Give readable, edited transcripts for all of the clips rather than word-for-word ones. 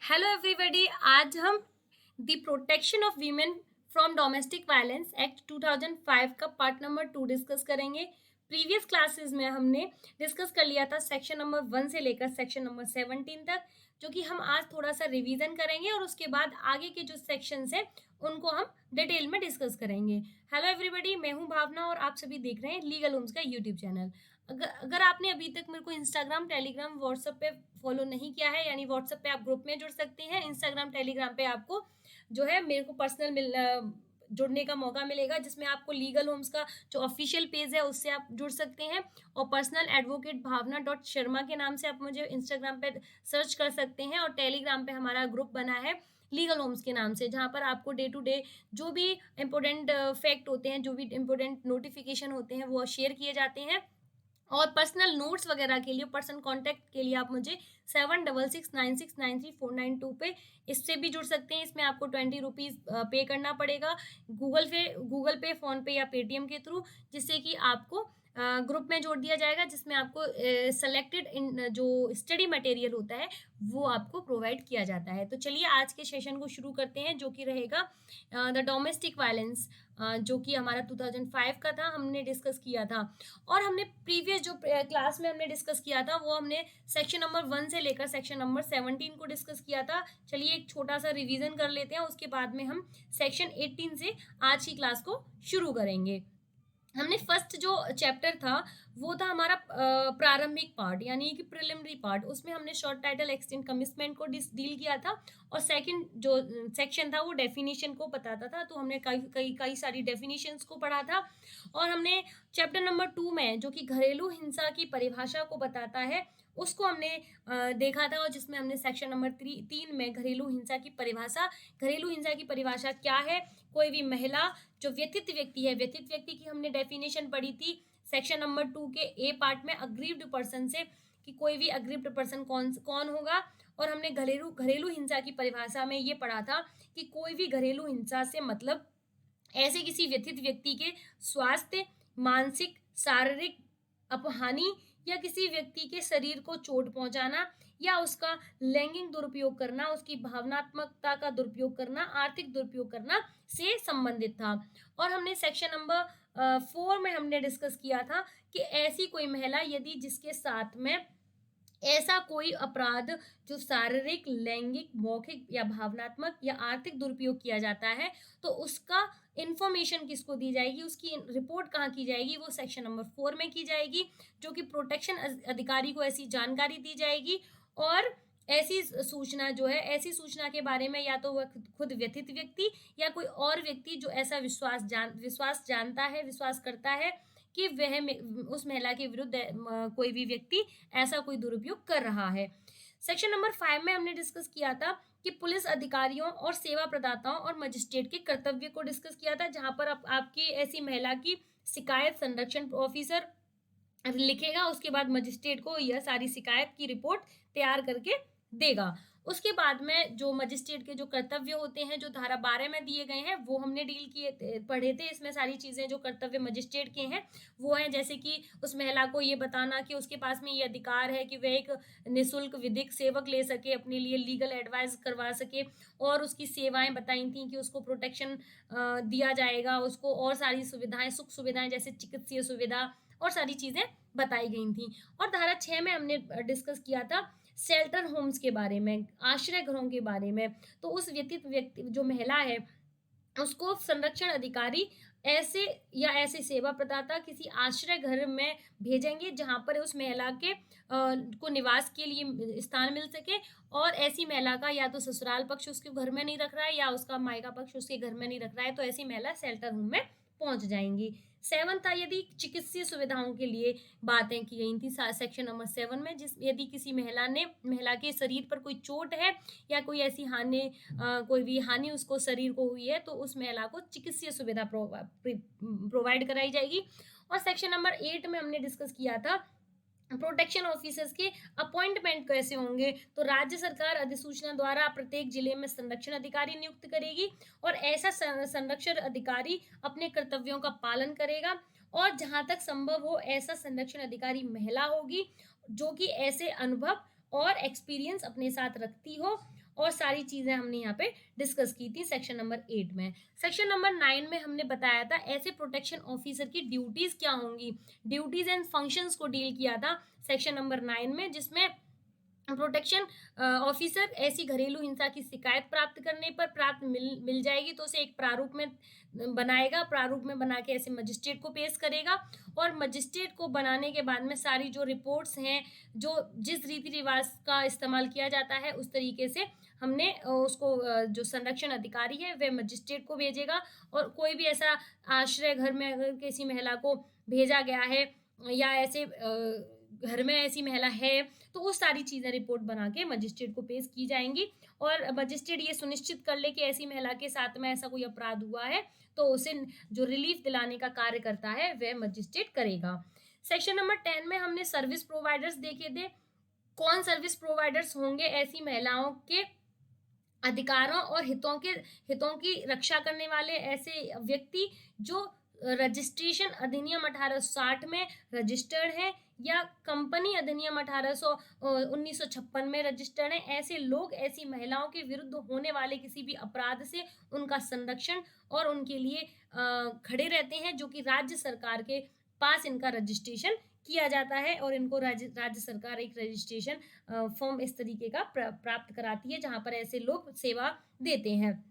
Hello everybody. आज हम the protection of women from domestic violence act 2005 का part number 2 discuss करेंगे। Previous classes में हमने डिस्कस कर लिया था सेक्शन नंबर 1 से लेकर सेक्शन नंबर 17 तक, जो कि हम आज थोड़ा सा रिवीजन करेंगे और उसके बाद आगे के जो सेक्शंस हैं उनको हम डिटेल में डिस्कस करेंगे। हेलो एवरीबॉडी, मैं हूं भावना और आप सभी देख रहे हैं लीगल होम्स का यूट्यूब चैनल। अगर अगर आपने अभी तक मेरे को इंस्टाग्राम, टेलीग्राम, व्हाट्सएप पे फॉलो नहीं किया है, यानी व्हाट्सएप पे आप ग्रुप में जुड़ सकते हैं, इंस्टाग्राम, टेलीग्राम पे आपको जो है मेरे को जुड़ने का मौका मिलेगा, जिसमें आपको लीगल होम्स का जो ऑफिशियल पेज है उससे आप जुड़ सकते हैं, और पर्सनल एडवोकेट भावना डॉट शर्मा के नाम से आप मुझे इंस्टाग्राम पे सर्च कर सकते हैं, और टेलीग्राम पे हमारा ग्रुप बना है लीगल होम्स के नाम से, जहाँ पर आपको डे टू डे जो भी इम्पोर्टेंट फैक्ट होते हैं, जो भी इम्पोर्टेंट नोटिफिकेशन होते हैं वो शेयर किए जाते हैं। और पर्सनल नोट्स वगैरह के लिए, पर्सनल कांटेक्ट के लिए आप मुझे 7669693492 पे इससे भी जुड़ सकते हैं। इसमें आपको 20 रुपीज़ पे करना पड़ेगा गूगल पे, फ़ोन पे या पेटीएम के थ्रू, जिससे कि आपको ग्रुप में जोड़ दिया जाएगा, जिसमें आपको सेलेक्टेड इन जो स्टडी मटेरियल होता है वो आपको प्रोवाइड किया जाता है। तो चलिए आज के सेशन को शुरू करते हैं, जो कि रहेगा द डोमेस्टिक वायलेंस, जो कि हमारा 2005 का था, हमने डिस्कस किया था। और हमने प्रीवियस जो क्लास में हमने डिस्कस किया था वो हमने सेक्शन नंबर 1 से लेकर सेक्शन नंबर 17 को डिस्कस किया था। चलिए एक छोटा सा रिवीजन कर लेते हैं, उसके बाद में हम सेक्शन 18 से आज की क्लास को शुरू करेंगे। हमने फर्स्ट जो चैप्टर था वो था हमारा प्रारंभिक पार्ट, यानी कि प्रिलिमिनरी पार्ट। उसमें हमने शॉर्ट टाइटल एक्सटेंड कमिटमेंट को डील किया था, और सेकंड जो सेक्शन था वो डेफिनेशन को बताता था, तो हमने कई कई कई सारी डेफिनेशंस को पढ़ा था। और हमने चैप्टर नंबर 2 में, जो कि घरेलू हिंसा की परिभाषा को बताता है, उसको हमने देखा था, और जिसमें हमने सेक्शन नंबर 3 में घरेलू हिंसा की परिभाषा क्या है, कोई भी महिला जो व्यथित व्यक्ति है, व्यथित व्यक्ति की हमने डेफिनेशन पढ़ी थी सेक्शन नंबर 2 के ए पार्ट में, अग्रीव्ड पर्सन से, कि कोई भी अग्रीव्ड पर्सन कौन कौन होगा। और हमने घरेलू घरेलू हिंसा की परिभाषा में ये पढ़ा था कि कोई भी घरेलू हिंसा से मतलब ऐसे किसी व्यथित व्यक्ति के स्वास्थ्य, मानसिक, शारीरिक अपहानि, या किसी व्यक्ति के शरीर को चोट पहुंचाना, या उसका लैंगिक दुरुपयोग करना, उसकी भावनात्मकता का दुरुपयोग करना, आर्थिक दुरुपयोग करना से संबंधित था। और हमने सेक्शन नंबर 4 में हमने डिस्कस किया था कि ऐसी कोई महिला यदि जिसके साथ में ऐसा कोई अपराध जो शारीरिक, लैंगिक, मौखिक या भावनात्मक या आर्थिक दुरुपयोग किया जाता है, तो उसका इन्फॉर्मेशन किसको दी जाएगी, उसकी रिपोर्ट कहाँ की जाएगी, वो सेक्शन नंबर 4 में की जाएगी, जो कि प्रोटेक्शन अधिकारी को ऐसी जानकारी दी जाएगी। और ऐसी सूचना के बारे में या तो वह खुद व्यथित व्यक्ति या कोई और व्यक्ति जो ऐसा विश्वास करता है कि उस महिला के विरुद्ध कोई भी व्यक्ति ऐसा कोई दुरुपयोग कर रहा है। सेक्शन नंबर 5 में हमने डिस्कस किया था कि पुलिस अधिकारियों और सेवा प्रदाताओं और मजिस्ट्रेट के कर्तव्य को डिस्कस किया था, जहां पर आपकी ऐसी महिला की शिकायत संरक्षण ऑफिसर लिखेगा, उसके बाद मजिस्ट्रेट को यह सारी शिकायत की रिपोर्ट तैयार करके देगा। उसके बाद में जो मजिस्ट्रेट के जो कर्तव्य होते हैं, जो धारा 12 में दिए गए हैं, वो हमने पढ़े थे। इसमें सारी चीजें जो कर्तव्य मजिस्ट्रेट के हैं वो हैं, जैसे कि उस महिला को ये बताना कि उसके पास में ये अधिकार है कि वह एक निःशुल्क विधिक सेवक ले सके, अपने लिए लीगल एडवाइस करवा सके, और उसकी सेवाएं बताई थी कि उसको प्रोटेक्शन दिया जाएगा, उसको और सारी सुविधाएं, सुख सुविधाएं जैसे चिकित्सीय सुविधा और सारी चीजें बताई गई थी। और धारा 6 में हमने डिस्कस किया था शेल्टर होम्स के बारे में, आश्रय घरों के बारे में। तो उस व्यक्ति जो महिला है उसको संरक्षण अधिकारी ऐसे सेवा प्रदाता किसी आश्रय घर में भेजेंगे, जहां पर उस महिला के को निवास के लिए स्थान मिल सके, और ऐसी महिला का या तो ससुराल पक्ष उसके घर में नहीं रख रहा है या उसका मायका पक्ष उसके घर में नहीं रख रहा है, तो ऐसी महिला शेल्टर होम में पहुंच जाएंगी। 7 था यदि चिकित्सीय सुविधाओं के लिए बातें की गई थी सेक्शन नंबर 7 में, यदि किसी महिला के शरीर पर कोई चोट है या कोई ऐसी कोई भी हानि उसको शरीर को हुई है, तो उस महिला को चिकित्सीय सुविधा प्रोवाइड कराई जाएगी। और सेक्शन नंबर 8 में हमने डिस्कस किया था प्रोटेक्शन ऑफिसर्स के अपॉइंटमेंट कैसे होंगे। तो राज्य सरकार अधिसूचना द्वारा प्रत्येक जिले में संरक्षण अधिकारी नियुक्त करेगी, और ऐसा संरक्षण अधिकारी अपने कर्तव्यों का पालन करेगा, और जहां तक संभव हो ऐसा संरक्षण अधिकारी महिला होगी जो कि ऐसे अनुभव और एक्सपीरियंस अपने साथ रखती हो, और सारी चीजें हमने यहाँ पे डिस्कस की थी सेक्शन नंबर 8 में। सेक्शन नंबर 9 में हमने बताया था ऐसे प्रोटेक्शन ऑफिसर की ड्यूटीज क्या होंगी, ड्यूटीज एंड फंक्शंस को डील किया था सेक्शन नंबर 9 में, जिसमें प्रोटेक्शन ऑफिसर ऐसी घरेलू हिंसा की शिकायत प्राप्त करने पर प्राप्त मिल जाएगी तो उसे एक प्रारूप में बनाएगा, प्रारूप में बना के ऐसे मजिस्ट्रेट को पेश करेगा, और मजिस्ट्रेट को बनाने के बाद में सारी जो रिपोर्ट्स हैं, जो जिस रीति रिवाज का इस्तेमाल किया जाता है उस तरीके से हमने उसको जो संरक्षण अधिकारी है वह मजिस्ट्रेट को भेजेगा। और कोई भी ऐसा आश्रय घर में अगर किसी महिला को भेजा गया है या ऐसे घर में ऐसी महिला है तो वो सारी चीजें रिपोर्ट बना के मजिस्ट्रेट को पेश की जाएंगी, और मजिस्ट्रेट ये सुनिश्चित कर ले कि ऐसी महिला के साथ में ऐसा कोई अपराध हुआ है तो उसे जो रिलीफ दिलाने का कार्य करता है वह मजिस्ट्रेट करेगा। सेक्शन नंबर 10 में हमने सर्विस प्रोवाइडर्स देखे थे। कौन सर्विस प्रोवाइडर्स होंगे? ऐसी महिलाओं के अधिकारों और हितों की रक्षा करने वाले ऐसे व्यक्ति जो रजिस्ट्रेशन अधिनियम 1860 में रजिस्टर्ड है या कंपनी अधिनियम 1956 में रजिस्टर्ड है। ऐसे लोग ऐसी महिलाओं के विरुद्ध होने वाले किसी भी अपराध से उनका संरक्षण और उनके लिए खड़े रहते हैं, जो कि राज्य सरकार के पास इनका रजिस्ट्रेशन किया जाता है और इनको राज्य सरकार एक रजिस्ट्रेशन फॉर्म इस तरीके का प्राप्त कराती है जहां पर ऐसे लोग सेवा देते हैं।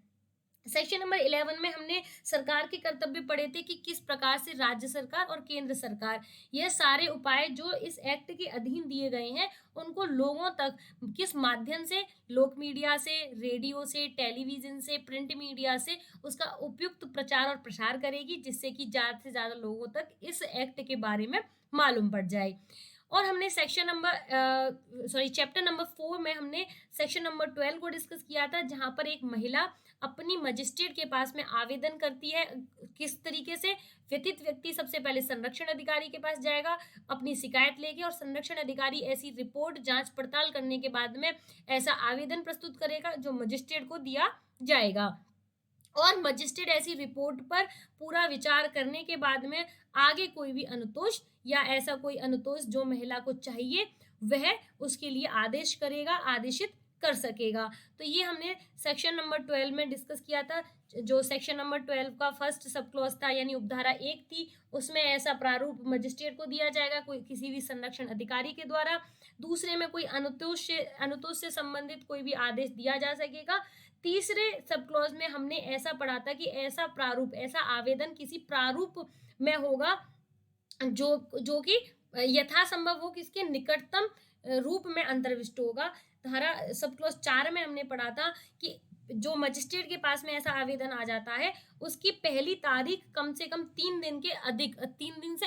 सेक्शन नंबर 11 में हमने सरकार के कर्तव्य पढ़े थे कि किस प्रकार से राज्य सरकार और केंद्र सरकार यह सारे उपाय जो इस एक्ट के अधीन दिए गए हैं उनको लोगों तक किस माध्यम से, लोक मीडिया से, रेडियो से, टेलीविजन से, प्रिंट मीडिया से उसका उपयुक्त प्रचार और प्रसार करेगी, जिससे कि ज्यादा से ज्यादा लोगों तक इस एक्ट के बारे में मालूम पड़ जाए। और हमने चैप्टर नंबर 4 में हमने सेक्शन नंबर 12 को डिस्कस किया था, जहां पर एक महिला अपनी मजिस्ट्रेट के पास में आवेदन करती है। किस तरीके से? व्यथित व्यक्ति सबसे पहले संरक्षण अधिकारी के पास जाएगा अपनी शिकायत लेके, और संरक्षण अधिकारी ऐसी रिपोर्ट जांच पड़ताल करने के बाद में ऐसा आवेदन प्रस्तुत करेगा जो मजिस्ट्रेट को दिया जाएगा, और मजिस्ट्रेट ऐसी रिपोर्ट पर पूरा विचार करने के बाद में आगे कोई भी अनुतोष या ऐसा कोई अनुतोष जो महिला को चाहिए वह उसके लिए आदेश करेगा, आदेशित कर सकेगा। तो ये हमने सेक्शन नंबर 12 में डिस्कस किया था। जो सेक्शन नंबर 12 का फर्स्ट सब क्लॉज था यानी उपधारा 1 थी, उसमें ऐसा प्रारूप मजिस्ट्रेट को दिया जाएगा कोई किसी भी संरक्षण अधिकारी के द्वारा। दूसरे में कोई अनुतोष से संबंधित कोई भी आदेश दिया जा सकेगा। तीसरे सब क्लॉज में हमने ऐसा पढ़ा था कि ऐसा प्रारूप, ऐसा आवेदन किसी प्रारूप में होगा जो कि यथासंभव हो, किसके निकटतम रूप में अंतर्विष्ट होगा। धारा सब क्लॉज 4 में हमने पढ़ा था कि जो मजिस्ट्रेट के पास में ऐसा आवेदन आ जाता है उसकी पहली तारीख कम से कम 3 दिन से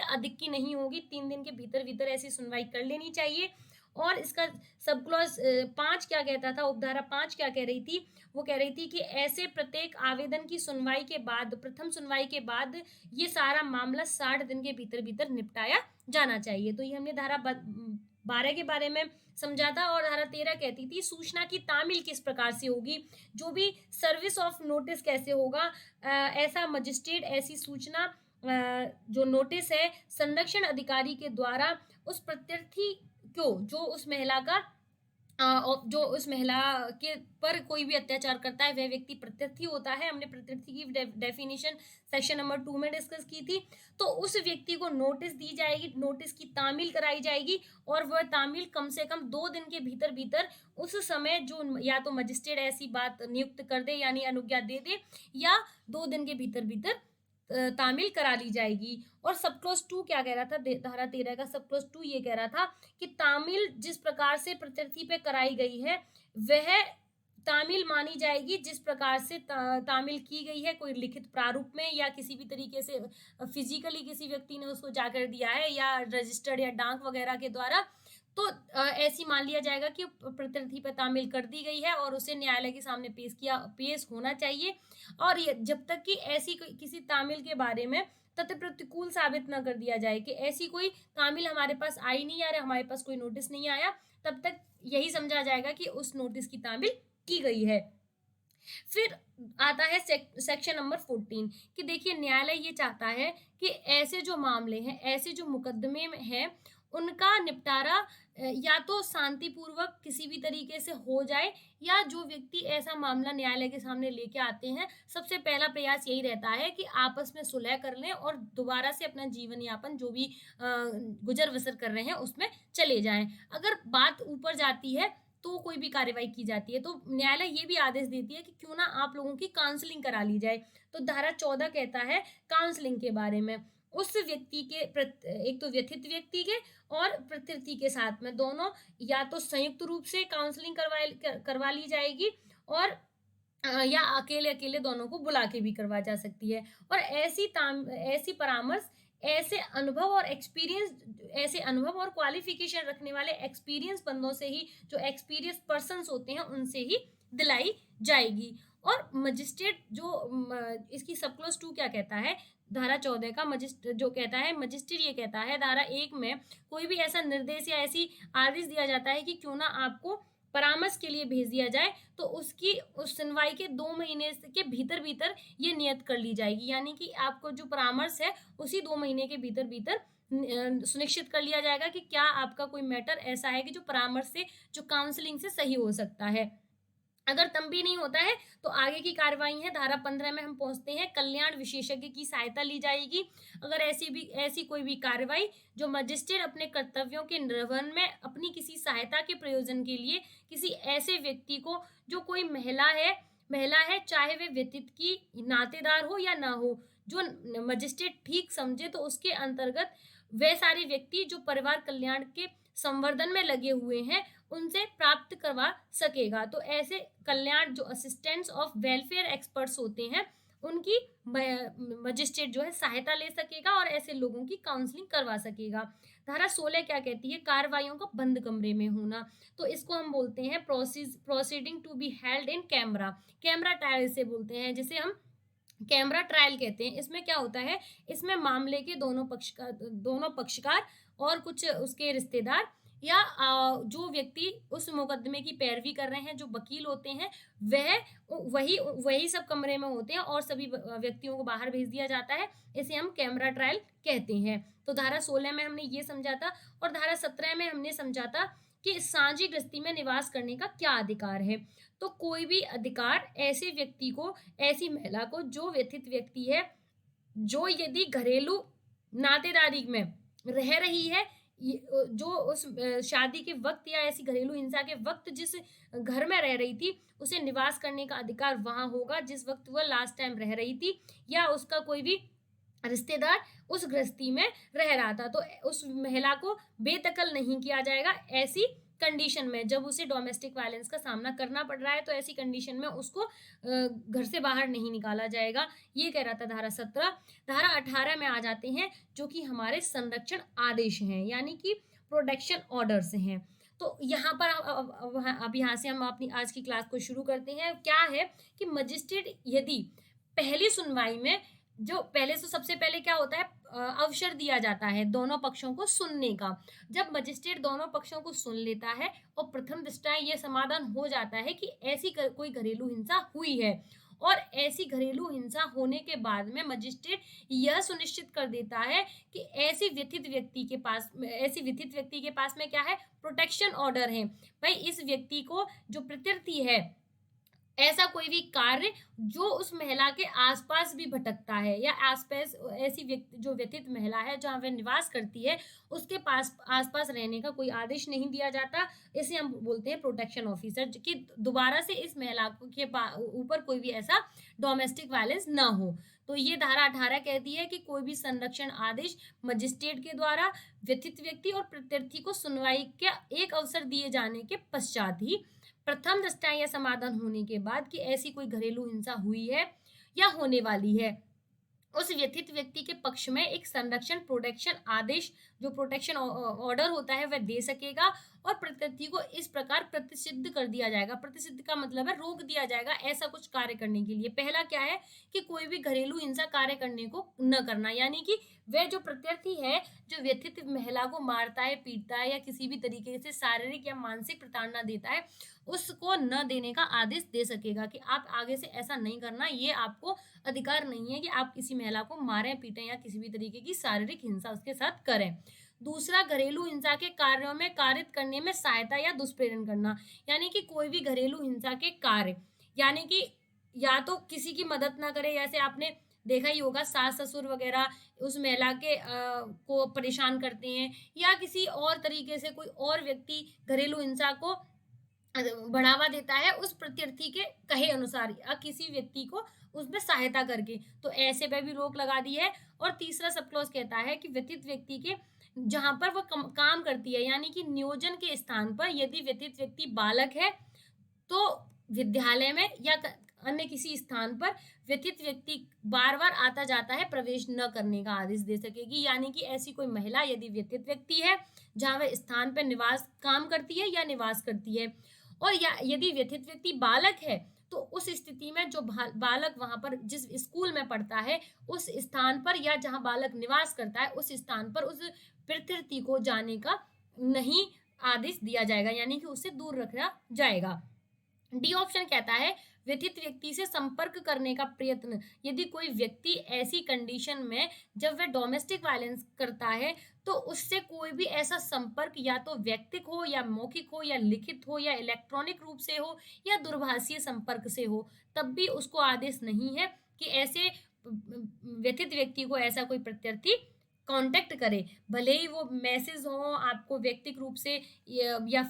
अधिक की नहीं होगी, 3 दिन के भीतर भीतर ऐसी सुनवाई कर लेनी चाहिए। और इसका सब क्लॉज 5 क्या कहता था, उपधारा 5 क्या कह रही थी? वो कह रही थी कि ऐसे प्रत्येक आवेदन की सुनवाई के बाद, प्रथम सुनवाई के बाद ये सारा मामला 60 दिन के भीतर भीतर निपटाया जाना चाहिए। तो ये हमने धारा 12 के बारे में समझा था। और धारा 13 कहती थी सूचना की तामील किस प्रकार से होगी, जो भी सर्विस ऑफ नोटिस कैसे होगा। ऐसा मजिस्ट्रेट ऐसी सूचना जो नोटिस है संरक्षण अधिकारी के द्वारा उस प्रत्यर्थी को, जो उस महिला के पर कोई भी अत्याचार करता है वह व्यक्ति प्रत्यर्थी होता है। हमने प्रत्यर्थी की डेफिनेशन सेक्शन नंबर 2 में डिस्कस की थी। तो उस व्यक्ति को नोटिस दी जाएगी, नोटिस की तामील कराई जाएगी, और वह तामील कम से कम 2 दिन के भीतर भीतर उस समय जो या तो मजिस्ट्रेट ऐसी बात नियुक्त कर दे यानी अनुज्ञा दे दे, या 2 दिन के भीतर भीतर तामील करा ली जाएगी। और सब क्लॉज 2 क्या कह रहा था? धारा 13 का सब क्लॉज 2 ये कह रहा था कि तामील जिस प्रकार से प्रत्यर्थी पे कराई गई है वह तामील मानी जाएगी जिस प्रकार से तामील की गई है, कोई लिखित प्रारूप में या किसी भी तरीके से फिजिकली किसी व्यक्ति ने उसको जाकर दिया है या रजिस्टर्ड या डाक वगैरह के द्वारा, तो ऐसी मान लिया जाएगा कि प्रत्यर्थी पर तामील कर दी गई है और उसे न्यायालय के सामने पेश होना चाहिए। और जब तक कि ऐसी किसी तामील के बारे में तथ्य प्रतिकूल साबित न कर दिया जाए कि ऐसी कोई तामील हमारे पास आई नहीं आ रहा, हमारे पास कोई नोटिस नहीं आया, तब तक यही समझा जाएगा कि उस नोटिस की तामील की गई है। फिर आता है सेक्शन नंबर 14 कि देखिए न्यायालय ये चाहता है कि ऐसे जो मामले हैं, ऐसे जो मुकदमे हैं उनका निपटारा या तो शांतिपूर्वक किसी भी तरीके से हो जाए, या जो व्यक्ति ऐसा मामला न्यायालय के सामने लेके आते हैं, सबसे पहला प्रयास यही रहता है कि आपस में सुलह कर लें और दोबारा से अपना जीवन यापन जो भी गुजर-बसर कर रहे हैं उसमें चले जाएँ। अगर बात ऊपर जाती है तो कोई भी कार्रवाई की जाती है, तो न्यायालय ये भी आदेश देती है कि क्यों ना आप लोगों की काउंसलिंग करा ली जाए। तो धारा 14 कहता है काउंसलिंग के बारे में। उस व्यक्ति के एक तो व्यथित व्यक्ति के और प्रकृति के साथ में दोनों, या तो संयुक्त रूप से काउंसलिंग करवा ली जाएगी, और या अकेले-अकेले दोनों को बुला के भी करवा जा सकती है। और ऐसी परामर्श ऐसे अनुभव और क्वालिफ़िकेशन रखने वाले एक्सपीरियंस बंदों से ही, जो एक्सपीरियंस पर्सन्स होते हैं, उनसे ही दिलाई जाएगी। और मजिस्ट्रेट जो इसकी सब क्लॉज़ 2 क्या कहता है, धारा 14 का मजिस्ट्रेट ये कहता है धारा 1 में, कोई भी ऐसा निर्देश या ऐसी आदेश दिया जाता है कि क्यों ना आपको परामर्श के लिए भेज दिया जाए, तो उसकी उस सुनवाई के 2 महीने के भीतर-भीतर ये नियत कर ली जाएगी। यानी कि आपको जो परामर्श है, उसी 2 महीने के भीतर-भीतर सुनिश्चित कर लिया जाएगा कि क्या आपका कोई मैटर ऐसा है कि जो परामर्श से, जो काउंसलिंग से सही हो सकता है। अगर तब भी नहीं होता है, तो आगे की कार्रवाई है, धारा 15 में हम पहुँचते हैं, कल्याण विशेषज्ञ की सहायता ली जाएगी। अगर ऐसी कोई भी कार्रवाई जो मजिस्ट्रेट अपने कर्तव्यों के निर्वहन में अपनी किसी सहायता के प्रयोजन के लिए किसी ऐसे व्यक्ति को, जो कोई महिला है चाहे वे व्यतीत की नातेदार हो या ना हो, जो मजिस्ट्रेट ठीक समझे, तो उसके अंतर्गत वे सारे व्यक्ति जो परिवार कल्याण के संवर्धन में लगे हुए हैं, उनसे प्राप्त करवा सकेगा। तो ऐसे कल्याण जो असिस्टेंट्स ऑफ वेलफेयर एक्सपर्ट्स होते हैं, उनकी मजिस्ट्रेट जो है सहायता ले सकेगा और ऐसे लोगों की काउंसलिंग करवा सकेगा। धारा 16 क्या कहती है, कार्रवाइयों का बंद कमरे में होना। तो इसको हम बोलते हैं proceeding to be held in camera trial से बोलते हैं, जिसे हम कैमरा ट्रायल कहते हैं। इसमें क्या होता है, इसमें मामले के दोनों पक्षकार और कुछ उसके रिश्तेदार, या जो व्यक्ति उस मुकदमे की पैरवी कर रहे हैं, जो वकील होते हैं, वह वही वही सब कमरे में होते हैं और सभी व्यक्तियों को बाहर भेज दिया जाता है। इसे हम कैमरा ट्रायल कहते हैं। तो धारा 16 में हमने ये समझा था, और धारा 17 में हमने समझा था कि साझी गृहस्थी में निवास करने का क्या अधिकार है। तो कोई भी अधिकार ऐसे व्यक्ति को, ऐसी महिला को जो व्यथित व्यक्ति है, जो यदि घरेलू नातेदारी में रह रही है, जो उस शादी के वक्त या ऐसी घरेलू हिंसा के वक्त जिस घर में रह रही थी, उसे निवास करने का अधिकार वहां होगा जिस वक्त वह लास्ट टाइम रह रही थी, या उसका कोई भी रिश्तेदार उस गृहस्थी में रह रहा था। तो उस महिला को बेदखल नहीं किया जाएगा ऐसी कंडीशन में, जब उसे डोमेस्टिक वायलेंस का सामना करना पड़ रहा है, तो ऐसी कंडीशन में उसको घर से बाहर नहीं निकाला जाएगा। ये कह रहा था धारा 17। धारा 18 में आ जाते हैं, जो कि हमारे संरक्षण आदेश हैं, यानी कि प्रोटेक्शन ऑर्डर्स हैं। तो यहाँ पर अब यहाँ से हम अपनी आज की क्लास को शुरू करते हैं। क्या है कि मजिस्ट्रेट यदि पहली सुनवाई में, जो पहले तो सबसे पहले क्या होता है, अवसर दिया जाता है दोनों पक्षों को सुनने का। जब मजिस्ट्रेट दोनों पक्षों को सुन लेता है और प्रथम दृष्टया ये समाधान हो जाता है कि ऐसी कोई घरेलू हिंसा हुई है, और ऐसी घरेलू हिंसा होने के बाद में मजिस्ट्रेट यह सुनिश्चित कर देता है कि ऐसी व्यथित व्यक्ति के पास में क्या है, प्रोटेक्शन ऑर्डर है। भाई इस व्यक्ति को, जो प्रकृति है, ऐसा कोई भी कार्य जो उस महिला के आसपास भी भटकता है, या आसपास ऐसी व्यक्ति जो व्यथित महिला है जहाँ वह निवास करती है, उसके पास आसपास रहने का कोई आदेश नहीं दिया जाता। इसे हम बोलते हैं प्रोटेक्शन ऑफिसर, कि दोबारा से इस महिला के ऊपर कोई भी ऐसा डोमेस्टिक वायलेंस ना हो। तो ये धारा 18 कहती है कि कोई भी संरक्षण आदेश मजिस्ट्रेट के द्वारा व्यथित व्यक्ति और प्रत्यर्थी को सुनवाई का एक अवसर दिए जाने के पश्चात ही, प्रथम दृष्टया यह समाधान होने के बाद कि ऐसी कोई घरेलू हिंसा हुई है या होने वाली है, उस व्यथित व्यक्ति के पक्ष में एक संरक्षण प्रोटेक्शन आदेश, जो प्रोटेक्शन ऑर्डर होता है, वह दे सकेगा, और प्रत्यर्थी को इस प्रकार प्रतिसिद्ध कर दिया जाएगा। प्रतिसिद्ध का मतलब है रोक दिया जाएगा ऐसा कुछ कार्य करने के लिए। पहला क्या है कि कोई भी घरेलू हिंसा कार्य करने को न करना, यानी कि वह जो प्रत्यर्थी है, जो व्यथित महिला को मारता है, पीटता है, या किसी भी तरीके से शारीरिक या मानसिक प्रताड़ना देता है, उसको न देने का आदेश दे सकेगा कि आप आगे से ऐसा नहीं करना, ये आपको अधिकार नहीं है कि आप किसी महिला को मारें, पीटें या किसी भी तरीके की शारीरिक हिंसा उसके साथ करें। दूसरा घरेलू हिंसा के कार्यों में कारित करने में सहायता या दुष्प्रेरण करना, यानी कि कोई भी घरेलू हिंसा के कार्य, यानी कि या तो किसी की मदद ना करे, जैसे आपने देखा ही होगा सास-ससुर वगैरह उस महिला के को परेशान करते हैं, या किसी और तरीके से कोई और व्यक्ति घरेलू हिंसा को बढ़ावा देता है उस प्रत्यर्थी के कहे अनुसार या किसी व्यक्ति को उसमें सहायता करके, तो ऐसे पे भी रोक लगा दी है। और तीसरा सब क्लॉज कहता है कि व्यथित व्यक्ति के जहाँ पर वो काम करती है, यानी कि नियोजन के स्थान पर यदि व्यथित व्यक्ति बालक है तो विद्यालय में या अन्य किसी स्थान पर व्यथित व्यक्ति बार-बार आता जाता है, प्रवेश न करने का आदेश दे सकेगी। यानी कि ऐसी कोई महिला यदि व्यथित व्यक्ति है, जहाँ वह स्थान पर निवास काम करती है या निवास करती है, और या यदि व्यथित व्यक्ति बालक है, तो उस स्थिति में जो बालक वहाँ पर जिस स्कूल में पढ़ता है, उस स्थान पर या जहाँ बालक निवास करता है, उस स्थान पर उस प्रत्यर्थी को जाने का नहीं आदेश दिया जाएगा, यानी कि उससे दूर रखा जाएगा। डी ऑप्शन कहता है व्यथित व्यक्ति से संपर्क करने का प्रयत्न, यदि कोई व्यक्ति ऐसी कंडीशन में जब वह डोमेस्टिक वायलेंस करता है तो उससे कोई भी ऐसा संपर्क या तो व्यक्तिक हो या मौखिक हो या लिखित हो या इलेक्ट्रॉनिक रूप से हो या दूरभाषीय संपर्क से हो, तब भी उसको आदेश नहीं है कि ऐसे व्यथित व्यक्ति को ऐसा कोई प्रत्यर्थी कांटेक्ट करे, भले ही वो मैसेज हो आपको व्यक्तिक रूप से या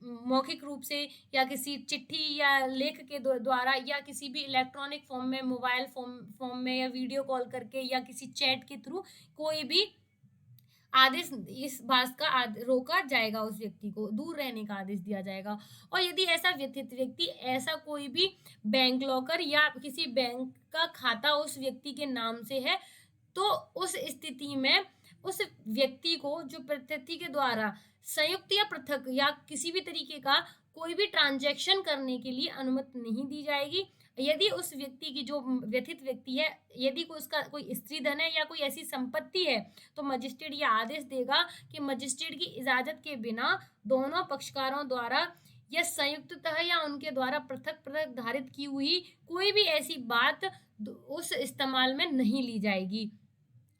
मौखिक रूप से या किसी चिट्ठी या लेख के द्वारा या किसी भी इलेक्ट्रॉनिक फॉर्म में, मोबाइल फॉर्म में या वीडियो कॉल करके या किसी चैट के थ्रू कोई भी आदेश इस बात का रोका जाएगा, उस व्यक्ति को दूर रहने का आदेश दिया जाएगा। और यदि ऐसा व्यथित व्यक्ति ऐसा कोई भी बैंक लॉकर या किसी बैंक का खाता उस व्यक्ति के नाम से है, तो उस स्थिति में उस व्यक्ति को जो प्रत्यर्थी के द्वारा संयुक्त या पृथक या किसी भी तरीके का कोई भी ट्रांजैक्शन करने के लिए अनुमति नहीं दी जाएगी। यदि उस व्यक्ति की जो व्यथित व्यक्ति है, यदि कोई उसका कोई स्त्री धन है या कोई ऐसी संपत्ति है, तो मजिस्ट्रेट ये आदेश देगा कि मजिस्ट्रेट की इजाजत के बिना दोनों पक्षकारों द्वारा या संयुक्ततः या उनके द्वारा पृथक पृथक धारित की हुई कोई भी ऐसी बात उस इस्तेमाल में नहीं ली जाएगी।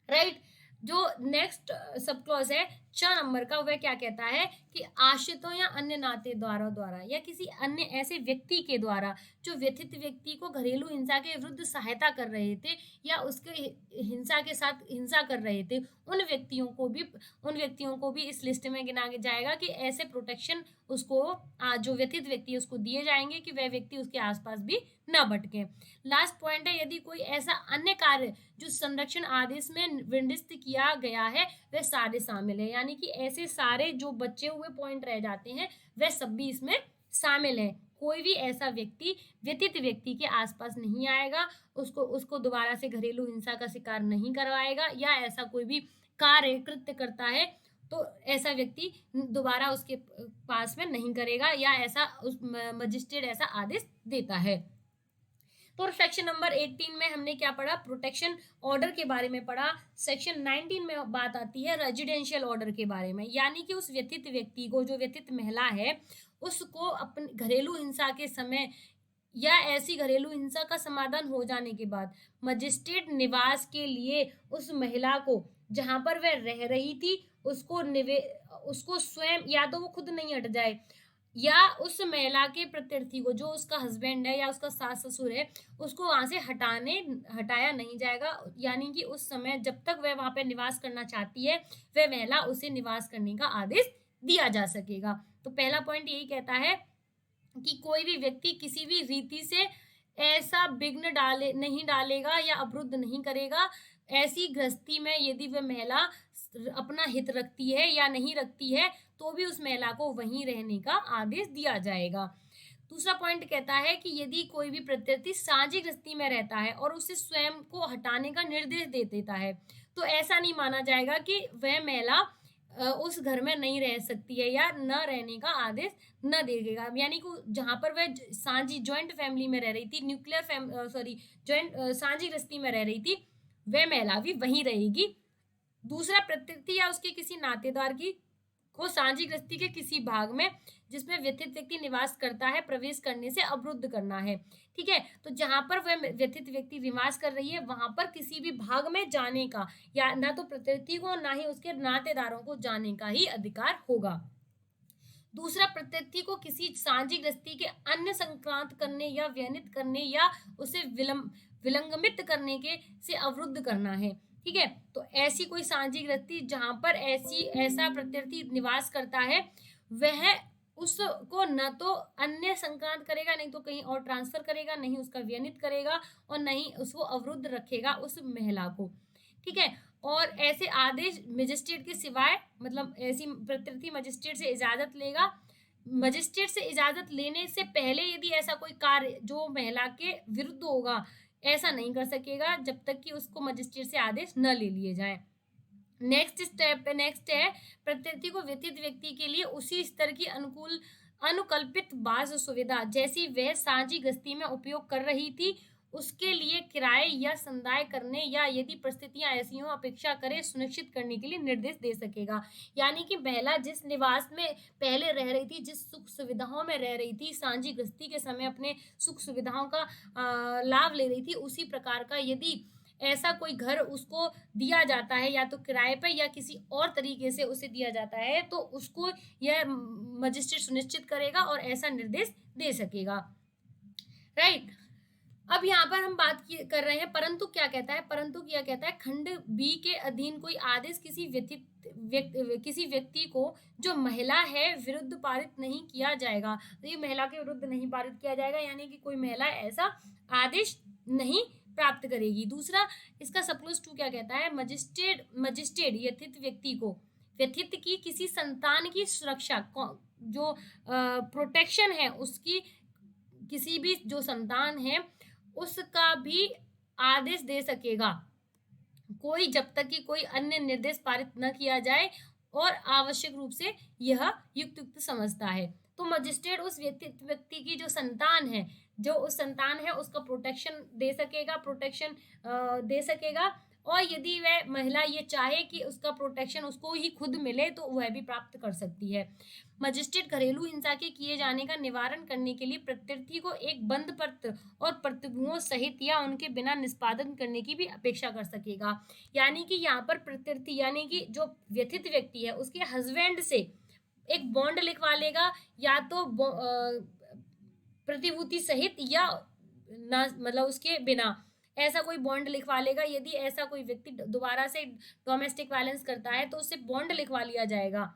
राइट, जो नेक्स्ट सब क्लॉज है 4 नंबर का, वह क्या कहता है कि आश्रितों या अन्य नातेदारों द्वारा या किसी अन्य ऐसे व्यक्ति के द्वारा जो व्यथित व्यक्ति को घरेलू हिंसा के विरुद्ध सहायता कर रहे थे या उसके हिंसा के साथ हिंसा कर रहे थे, उन व्यक्तियों को भी इस लिस्ट में गिना जाएगा कि ऐसे प्रोटेक्शन उसको जो व्यथित व्यक्ति है उसको दिए जाएंगे कि वह व्यक्ति उसके आसपास भी न भटके। लास्ट पॉइंट है, यदि कोई ऐसा अन्य कार्य जो संरक्षण आदेश में निर्दिष्ट किया गया है वह सारे शामिल है, यानी कि ऐसे सारे जो बचे हुए पॉइंट रह जाते हैं वह सब भी इसमें शामिल है। कोई भी ऐसा व्यक्ति व्यथित व्यक्ति के आसपास नहीं आएगा, उसको दोबारा से घरेलू हिंसा का शिकार नहीं करवाएगा, या ऐसा कोई भी कार्य कृत्य करता है तो ऐसा व्यक्ति दोबारा उसके पास में नहीं करेगा, या ऐसा उस मजिस्ट्रेट ऐसा आदेश देता है। तो सेक्शन नंबर 18 में हमने क्या पढ़ा, प्रोटेक्शन ऑर्डर के बारे में पढ़ा। सेक्शन 19 में बात आती है रेजिडेंशियल ऑर्डर के बारे में, यानी कि उस व्यथित व्यक्ति को, जो व्यथित महिला है, उसको अपने घरेलू हिंसा के समय या ऐसी घरेलू हिंसा का समाधान हो जाने के बाद मजिस्ट्रेट निवास के लिए उस महिला को जहां पर वह रह रही थी उसको स्वयं या तो वो खुद नहीं हट जाए या उस महिला के प्रत्यर्थी को, जो उसका हस्बैंड है या उसका सास ससुर है, उसको वहां से हटाया नहीं जाएगा, यानी कि उस समय जब तक वह वहां पे निवास करना चाहती है वह महिला उसे निवास करने का आदेश दिया जा सकेगा। तो पहला पॉइंट यही कहता है कि कोई भी व्यक्ति किसी भी रीति से ऐसा विघ्न नहीं डालेगा या अवरुद्ध नहीं करेगा ऐसी गृहस्थी में, यदि वह महिला अपना हित रखती है या नहीं रखती है तो भी उस महिला को वहीं रहने का आदेश दिया जाएगा। दूसरा पॉइंट कहता है कि यदि कोई भी प्रत्यर्थी साझी गृहस्थी में रहता है और उसे स्वयं को हटाने का निर्देश दे देता है, तो ऐसा नहीं माना जाएगा कि वह महिला उस घर में नहीं रह सकती है या न रहने का आदेश न देगा, यानी कि जहां पर वह साझी ज्वाइंट फैमिली में रह रही थी, ज्वाइंट साझी गृहस्थी में रह रही थी, वह महिला भी वहीं रहेगी। दूसरा, प्रत्यर्थी या उसके किसी नातेदार की को साझी गृहस्थी के किसी भाग में जिसमें व्यथित व्यक्ति निवास करता है प्रवेश करने से अवरुद्ध करना है। ठीक है, तो जहां पर वह व्यथित व्यक्ति निवास कर रही है वहां पर किसी भी भाग में जाने का या ना तो प्रत्यर्थी को ना ही उसके नातेदारों को जाने का ही अधिकार होगा। दूसरा, प्रत्यर्थी को किसी साझी गृहस्थी के अन्य संक्रांत करने या व्यनित करने या उसे विलंगमित करने के से अवरुद्ध करना है। ठीक है, तो ऐसी कोई साझी गृहस्थी जहां पर ऐसा प्रत्यर्थी निवास करता है वह उसको न तो अन्य संक्रांत करेगा, नहीं तो कहीं और ट्रांसफर करेगा, नहीं उसका व्यनित करेगा और नहीं उसको अवरुद्ध रखेगा उस महिला को। ठीक है, और ऐसे आदेश मजिस्ट्रेट के सिवाय मतलब ऐसी प्रत्यर्थी मजिस्ट्रेट से इजाजत लेगा। मजिस्ट्रेट से इजाजत लेने से पहले यदि ऐसा कोई कार्य जो महिला के विरुद्ध होगा ऐसा नहीं कर सकेगा जब तक कि उसको मजिस्ट्रेट से आदेश न ले लिए जाए। नेक्स्ट है प्रत्यर्थी को व्यथित व्यक्ति के लिए उसी स्तर की अनुकल्पित बाज़ सुविधा जैसी वह साझी गृहस्थी में उपयोग कर रही थी उसके लिए किराए या संदाय करने या यदि परिस्थितियां ऐसी हों अपेक्षा करे सुनिश्चित करने के लिए निर्देश दे सकेगा। यानी कि महिला जिस निवास में पहले रह रही थी, जिस सुख सुविधाओं में रह रही थी, साझी गृहस्थी के समय अपने सुख सुविधाओं का लाभ ले रही थी, उसी प्रकार का यदि ऐसा कोई घर उसको दिया जाता है या तो किराए पर या किसी और तरीके से उसे दिया जाता है तो उसको यह मजिस्ट्रेट सुनिश्चित करेगा और ऐसा निर्देश दे सकेगा। राइट, अब यहाँ पर हम बात कर रहे हैं परंतु क्या कहता है, परंतु क्या कहता है, खंड बी के अधीन कोई आदेश किसी व्यक्ति को जो महिला है विरुद्ध पारित नहीं किया जाएगा। तो ये महिला के विरुद्ध नहीं पारित किया जाएगा, यानी कि कोई महिला ऐसा आदेश नहीं प्राप्त करेगी। दूसरा, इसका सबक्लोज 2 क्या कहता है, मजिस्ट्रेट व्यथित व्यक्ति को व्यथित की किसी संतान की सुरक्षा जो प्रोटेक्शन है उसकी किसी भी जो संतान है उसका भी आदेश दे सकेगा कोई जब तक कि कोई अन्य निर्देश पारित न किया जाए और आवश्यक रूप से यह युक्त समझता है। तो मजिस्ट्रेट उस व्यक्ति की जो संतान है उसका प्रोटेक्शन दे सकेगा और यदि वह महिला ये चाहे कि उसका प्रोटेक्शन उसको ही खुद मिले तो वह भी प्राप्त कर सकती है। मजिस्ट्रेट घरेलू हिंसा के किए जाने का निवारण करने के लिए प्रत्यर्थी को एक बंद पत्र और प्रतिभुओं सहित या उनके बिना निष्पादन करने की भी अपेक्षा कर सकेगा। यानी कि यहाँ पर प्रत्यर्थी यानी कि जो व्यथित व्यक्ति है उसके हस्बैंड से एक बॉन्ड लिखवा लेगा या तो प्रतिभूति सहित या ना मतलब उसके बिना ऐसा कोई बॉन्ड लिखवा लेगा। यदि ऐसा कोई व्यक्ति दोबारा से डोमेस्टिक वायलेंस करता है तो उससे बॉन्ड लिखवा लिया जाएगा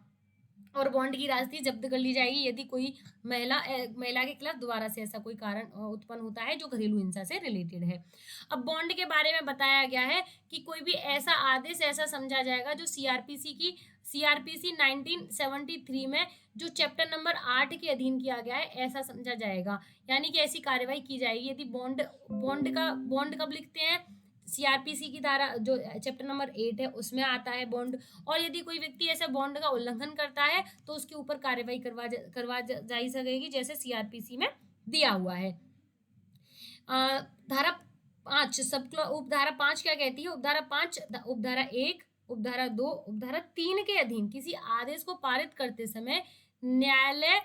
और बॉन्ड की राशि जब्त कर ली जाएगी यदि कोई महिला के खिलाफ दोबारा से ऐसा कोई कारण उत्पन्न होता है जो घरेलू हिंसा से रिलेटेड है। अब बॉन्ड के बारे में बताया गया है कि कोई भी ऐसा आदेश ऐसा समझा जाएगा जो सीआरपीसी 1973 में जो चैप्टर नंबर 8 के अधीन किया गया है ऐसा समझा जाएगा। यानी कि ऐसी कार्रवाई की जाएगी यदि बॉन्ड कब लिखते हैं, सीआरपीसी की धारा जो चैप्टर नंबर 8 है उसमें आता है बॉन्ड, और यदि कोई व्यक्ति ऐसे बॉन्ड का उल्लंघन करता है तो उसके ऊपर कार्रवाई करवा जा सकेगी जैसे सीआरपीसी में दिया हुआ है। धारा 5 उपधारा 5 क्या कहती है, उपधारा 5 उपधारा 1 उपधारा 2 उपधारा 3 के अधीन किसी आदेश को पारित करते समय न्यायालय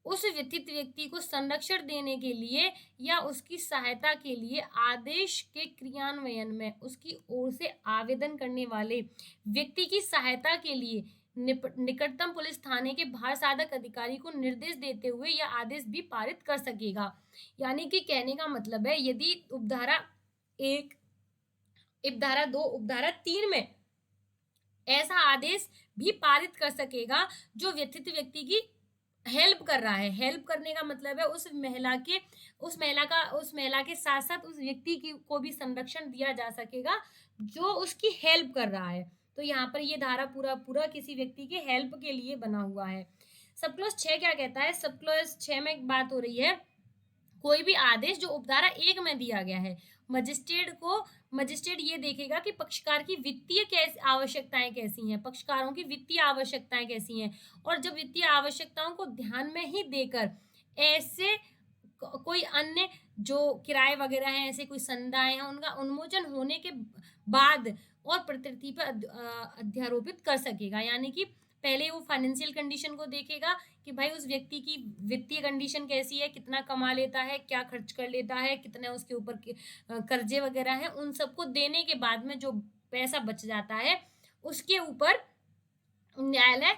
उस व्यथित व्यक्ति को संरक्षण देने के लिए या उसकी सहायता के लिए आदेश के क्रियान्वयन में उसकी ओर से आवेदन करने वाले व्यक्ति की सहायता के लिए निकटतम पुलिस थाने के भार साधक अधिकारी को निर्देश देते हुए यह आदेश भी पारित कर सकेगा। यानी कि कहने का मतलब है यदि उपधारा 1 उपधारा 2 उपधारा 3 में ऐसा आदेश भी पारित कर सकेगा जो व्यथित व्यक्ति की हेल्प कर रहा है। हेल्प करने का मतलब है उस महिला के साथ साथ उस व्यक्ति को भी संरक्षण दिया जा सकेगा जो उसकी हेल्प कर रहा है। तो यहाँ पर ये धारा पूरा किसी व्यक्ति के हेल्प के लिए बना हुआ है। सबक्लॉज 6 क्या कहता है, सबक्लॉज 6 में एक बात हो रही है कोई भी आदेश जो उपधारा 1 में दिया गया है मजिस्ट्रेट ये देखेगा कि पक्षकार की वित्तीय आवश्यकताएं कैसी हैं, पक्षकारों की वित्तीय आवश्यकताएं कैसी हैं, और जब वित्तीय आवश्यकताओं को ध्यान में ही देकर ऐसे कोई अन्य जो किराए वगैरह हैं ऐसे कोई संदाय हैं उनका उन्मोचन होने के बाद और प्रत्यर्थी पर अध्यारोपित कर सकेगा। यानी कि पहले वो फाइनेंशियल कंडीशन को देखेगा कि भाई उस व्यक्ति की वित्तीय कंडीशन कैसी है, कितना कमा लेता है, क्या खर्च कर लेता है, कितने उसके ऊपर कर्जे वगैरह हैं, उन सबको देने के बाद में जो पैसा बच जाता है उसके ऊपर न्यायालय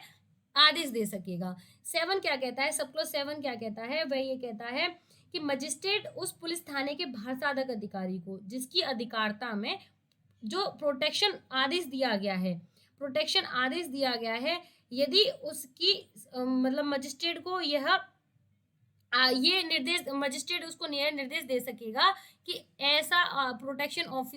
आदेश दे सकेगा। 7 क्या कहता है, सब क्लॉज 7 क्या कहता है, वह ये कहता है कि मजिस्ट्रेट उस पुलिस थाने के भारसाधक अधिकारी को जिसकी अधिकारता में जो प्रोटेक्शन आदेश दिया गया है, प्रोटेक्शन आदेश दिया गया है, यदि उसकी मतलब मजिस्ट्रेट को ये निर्देश, मजिस्ट्रेट उसको न्याय निर्देश दे सकेगा कि ऐसा प्रोटेक्शन ऑफ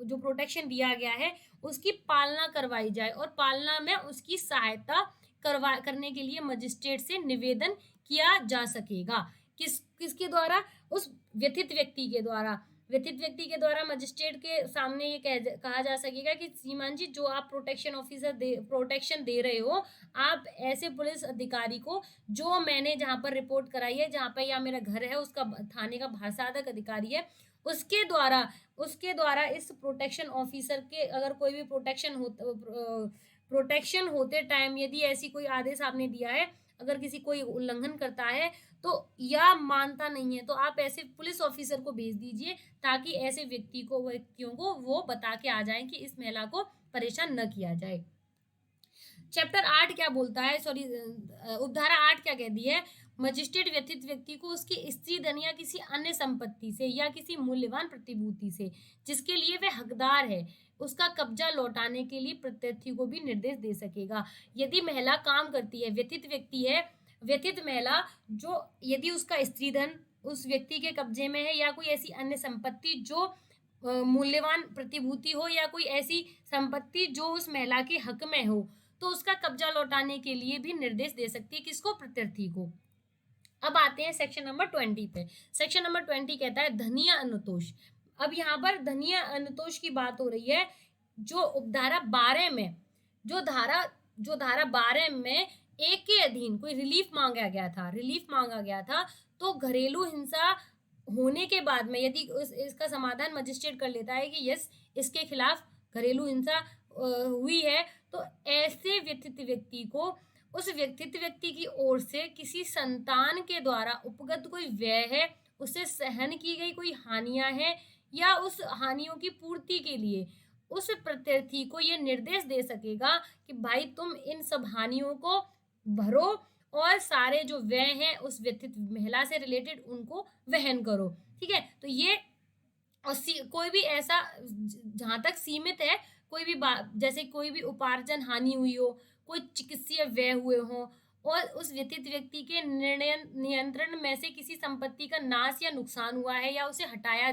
जो प्रोटेक्शन दिया गया है उसकी पालना करवाई जाए, और पालना में उसकी सहायता करने के लिए मजिस्ट्रेट से निवेदन किया जा सकेगा। किसके द्वारा, उस व्यथित व्यक्ति के द्वारा। व्यथित व्यक्ति के द्वारा मजिस्ट्रेट के सामने ये कहा जा सकेगा कि श्रीमान जी, जो आप प्रोटेक्शन दे रहे हो, आप ऐसे पुलिस अधिकारी को, जो मैंने जहाँ पर रिपोर्ट कराई है, जहाँ पर या मेरा घर है, उसका थाने का भारसाधक अधिकारी है, उसके द्वारा इस प्रोटेक्शन ऑफिसर के अगर कोई भी प्रोटेक्शन होते टाइम यदि ऐसी कोई आदेश आपने दिया है, अगर किसी कोई उल्लंघन करता है तो या मानता नहीं है, तो आप ऐसे पुलिस ऑफिसर को भेज दीजिए ताकि ऐसे व्यक्तियों को वो बता के आ जाएं कि इस महिला को परेशान न किया जाए। चैप्टर 8 क्या बोलता है, सॉरी उपधारा 8 क्या कहती है, मजिस्ट्रेट व्यथित व्यक्ति को उसकी स्त्री धन या किसी अन्य संपत्ति से या किसी मूल्यवान प्रतिभूति से जिसके लिए वह हकदार है उसका कब्जा लौटाने के लिए प्रत्यर्थी को भी निर्देश दे सकेगा। यदि महिला काम करती है, व्यथित व्यक्ति है, व्यथित महिला, जो यदि उसका स्त्री धन उस व्यक्ति के कब्जे में है या कोई ऐसी अन्य संपत्ति जो मूल्यवान प्रतिभूति हो या कोई ऐसी संपत्ति जो उस महिला के हक में हो, तो उसका कब्जा लौटाने के लिए भी निर्देश दे सकती है, किसको, प्रत्यर्थी को। अब आते हैं सेक्शन नंबर 20 पे। सेक्शन नंबर 20 कहता है धनीय अनुतोष। अब यहाँ पर धनीय अनुतोष की बात हो रही है, जो उपधारा 12 में, जो धारा 12 में एक के अधीन कोई रिलीफ मांगा गया था, तो घरेलू हिंसा होने के बाद में यदि इसका समाधान मजिस्ट्रेट कर लेता है कि यस, इसके खिलाफ घरेलू हिंसा हुई है, तो ऐसे व्यथित व्यक्ति को उस व्यथित व्यक्ति की ओर से किसी संतान के द्वारा उपगत कोई व्यय है, उससे सहन की गई कोई हानियां हैं, या उस हानियों की पूर्ति के लिए उस प्रत्यर्थी को यह निर्देश दे सकेगा कि भाई तुम इन सब हानियों को भरो और सारे जो व्यय हैं उस व्यथित महिला से रिलेटेड उनको वहन करो। ठीक है, तो ये और कोई भी ऐसा, जहां तक सीमित है, कोई भी जैसे कोई भी उपार्जन हानि हुई हो, कोई चिकित्सीय व्यय हुए हो, और उस व्यथित व्यक्ति के नियंत्रण में से किसी संपत्ति का नाश या नुकसान हुआ है या उसे हटाया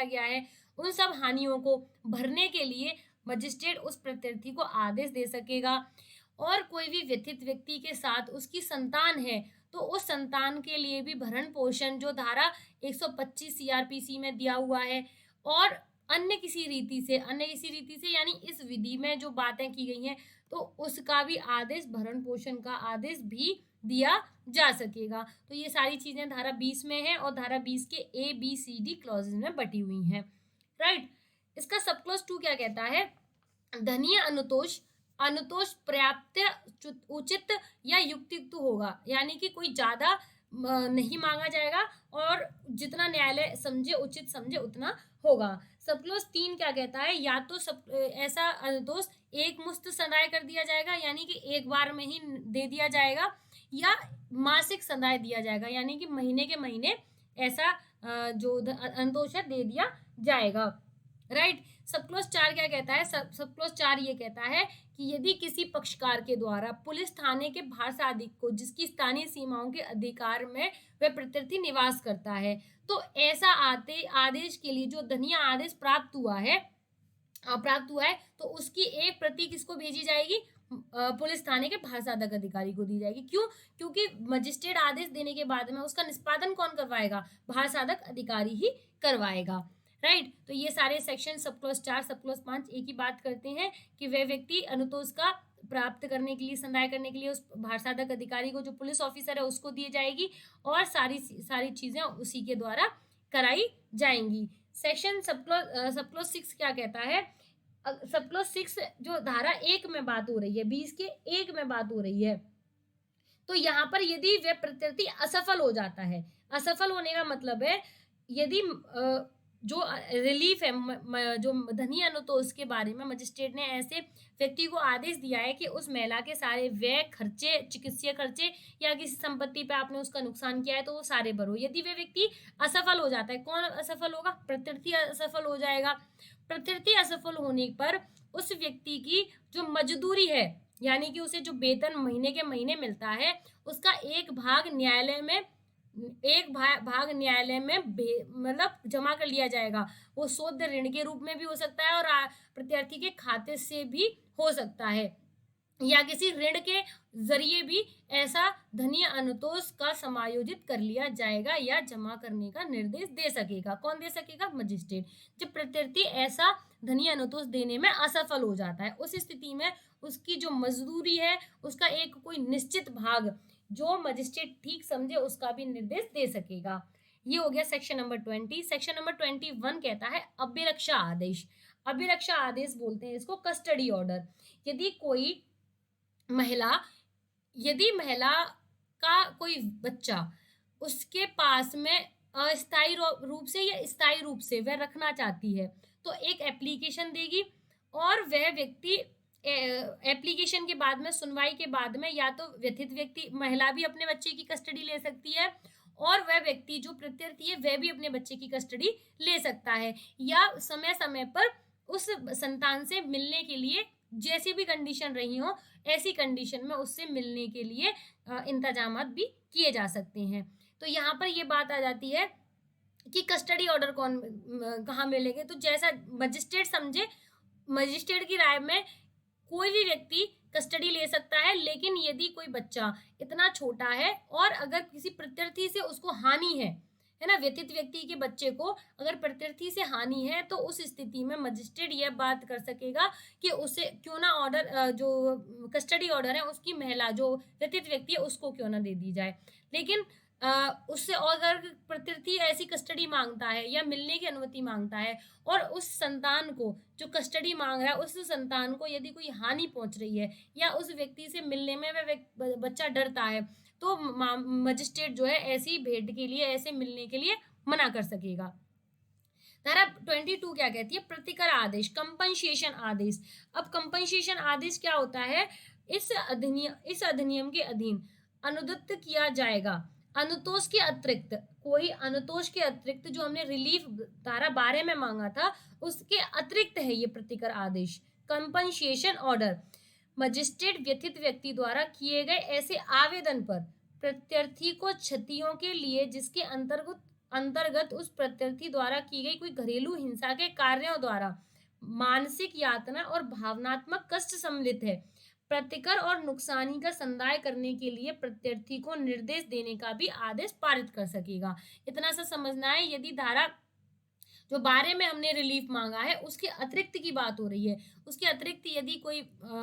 गया है, उन सब हानियों को भरने के लिए मजिस्ट्रेट उस प्रत्यर्थी को आदेश दे सकेगा। और कोई भी व्यथित व्यक्ति के साथ उसकी संतान है, तो उस संतान के लिए भी भरण पोषण जो धारा 125 सीआरपीसी में दिया हुआ है, और अन्य किसी रीति से यानी इस विधि में जो बातें की गई हैं, तो उसका भी आदेश, भरण पोषण का आदेश भी दिया जा सकेगा। तो ये सारी चीजें धारा 20 में है, और धारा 20 के ABCD क्लॉजेज में बटी हुई हैं। राइट, इसका सब क्लॉज 2 क्या कहता है, धनीय अनुतोष पर्याप्त, उचित या युक्तियुक्त होगा, यानी कि कोई ज्यादा नहीं मांगा जाएगा और जितना न्यायालय समझे, उचित समझे, उतना होगा। सब क्लॉज 3 क्या कहता है, या तो ऐसा अनुतोष एक मुश्त संदाय कर दिया जाएगा, यानी कि एक बार में ही दे दिया जाएगा, या मासिक संदाय दिया जाएगा, यानी कि महीने के महीने ऐसा जो अनुतोष है दे दिया जाएगा। राइट, सब क्लॉज 4 क्या कहता है, सब क्लॉज 4 ये कहता है कि यदि किसी पक्षकार के द्वारा पुलिस थाने के भारसाधिक को जिसकी स्थानीय सीमाओं के अधिकार में वह प्रत्यर्थी निवास करता है, तो ऐसा आदेश के लिए जो धनीय आदेश प्राप्त हुआ है, तो उसकी एक प्रति किसको भेजी जाएगी, पुलिस थाने के भारसाधक अधिकारी को दी जाएगी। क्यों? क्योंकि मजिस्ट्रेट आदेश देने के बाद में उसका निष्पादन कौन करवाएगा, भारसाधक अधिकारी ही करवाएगा। राइट, तो ये सारे section sub clause 4, sub clause 5 एक ही बात करते हैं कि वह व्यक्ति अनुतोष का प्राप्त करने के लिए, संदाय करने के लिए उस भारसाधक अधिकारी को, जो पुलिस ऑफिसर है, उसको दी जाएगी, और सारी चीजें उसी के द्वारा कराई जाएंगी। सेक्शन सब क्लॉज 6 क्या कहता है, सब क्लॉज 6 जो धारा 1 में बात हो रही है, 20 के 1 में बात हो रही है, तो यहाँ पर यदि वह प्रत्यर्थी असफल हो जाता है, असफल होने का मतलब है यदि जो रिलीफ है जो धनीय अनुतोष के बारे में मजिस्ट्रेट ने ऐसे व्यक्ति को आदेश दिया है कि उस महिला के सारे व्यय खर्चे, चिकित्सीय खर्चे या किसी संपत्ति पे आपने उसका नुकसान किया है तो वो सारे भरो। यदि वह व्यक्ति असफल हो जाता है, कौन असफल होगा? प्रत्यर्थी असफल हो जाएगा। प्रत्यर्थी असफल होने पर उस व्यक्ति की जो मजदूरी है, यानी कि उसे जो वेतन महीने के महीने मिलता है, उसका एक भाग न्यायालय में मतलब जमा कर लिया जाएगा। वो शोध ऋण के रूप में भी हो सकता है और प्रत्यार्थी के खाते से भी हो सकता है, या किसी ऋण के जरिए भी ऐसा धनीय अनुतोष का समायोजित कर लिया जाएगा या जमा करने का निर्देश दे सकेगा। कौन दे सकेगा? मजिस्ट्रेट। जब प्रत्यर्थी ऐसा धनीय अनुतोष देने में असफल हो जाता है, उस स्थिति में उसकी जो मजदूरी है उसका एक कोई निश्चित भाग जो मजिस्ट्रेट ठीक समझे उसका भी निर्देश दे सकेगा। ये हो गया सेक्शन नंबर 20। सेक्शन नंबर 21 कहता है अभिरक्षा आदेश। अभिरक्षा आदेश बोलते हैं इसको, कस्टडी ऑर्डर। यदि महिला का कोई बच्चा उसके पास में अस्थायी रूप से या स्थायी रूप से वह रखना चाहती है तो एक एप्लीकेशन देगी, और वह व्यक्ति एप्लीकेशन के बाद में, सुनवाई के बाद में, या तो व्यथित व्यक्ति महिला भी अपने बच्चे की कस्टडी ले सकती है और वह व्यक्ति जो प्रत्यर्थी है वह भी अपने बच्चे की कस्टडी ले सकता है, या समय समय पर उस संतान से मिलने के लिए जैसी भी कंडीशन रही हो ऐसी कंडीशन में उससे मिलने के लिए इंतजामात भी किए जा सकते हैं। तो यहाँ पर ये बात आ जाती है कि कस्टडी ऑर्डर कहाँ मिलेंगे, तो जैसा मजिस्ट्रेट समझे, मजिस्ट्रेट की राय में कोई भी व्यक्ति कस्टडी ले सकता है, लेकिन यदि कोई बच्चा इतना छोटा है और अगर किसी प्रत्यर्थी से उसको हानि है ना, व्यथित व्यक्ति के बच्चे को अगर प्रत्यर्थी से हानि है, तो उस स्थिति में मजिस्ट्रेट यह बात कर सकेगा कि उसे क्यों ना ऑर्डर, जो कस्टडी ऑर्डर है उसकी महिला जो व्यथित व्यक्ति है उसको क्यों ना दे दी जाए। लेकिन उससे अगर प्रत्यर्थी ऐसी कस्टडी मांगता है या मिलने की अनुमति मांगता है और उस संतान को जो कस्टडी मांग रहा है उस संतान को यदि कोई हानि पहुंच रही है या उस व्यक्ति से मिलने में वह बच्चा डरता है, तो मजिस्ट्रेट जो है ऐसी भेंट के लिए, ऐसे मिलने के लिए मना कर सकेगा। धारा 22 क्या कहती है? प्रतिकर आदेश, कंपनसेशन आदेश। अब कंपनसेशन आदेश क्या होता है? इस अधिनियम के अधीन अनुदत्त किया जाएगा अनुतोष के अतिरिक्त, कोई अनुतोष के अतिरिक्त जो हमने रिलीफ धारा 12 में मांगा था उसके अतिरिक्त है ये प्रतिकर आदेश, कंपनसेशन ऑर्डर। मजिस्ट्रेट व्यथित व्यक्ति द्वारा किए गए ऐसे आवेदन पर प्रत्यर्थी को क्षतियों के लिए जिसके अंतर्गत उस प्रत्यर्थी द्वारा की गई कोई घरेलू हिंसा के कार्यों द्वारा मानसिक यातना और भावनात्मक कष्ट सम्मिलित है, प्रतिकर और नुकसानी का संदाय करने के लिए प्रत्यर्थी को निर्देश देने का भी आदेश पारित कर सकेगा। इतना सा समझना है। यदि धारा जो 12 में हमने रिलीफ मांगा है उसके अतिरिक्त की बात हो रही है, उसके अतिरिक्त यदि कोई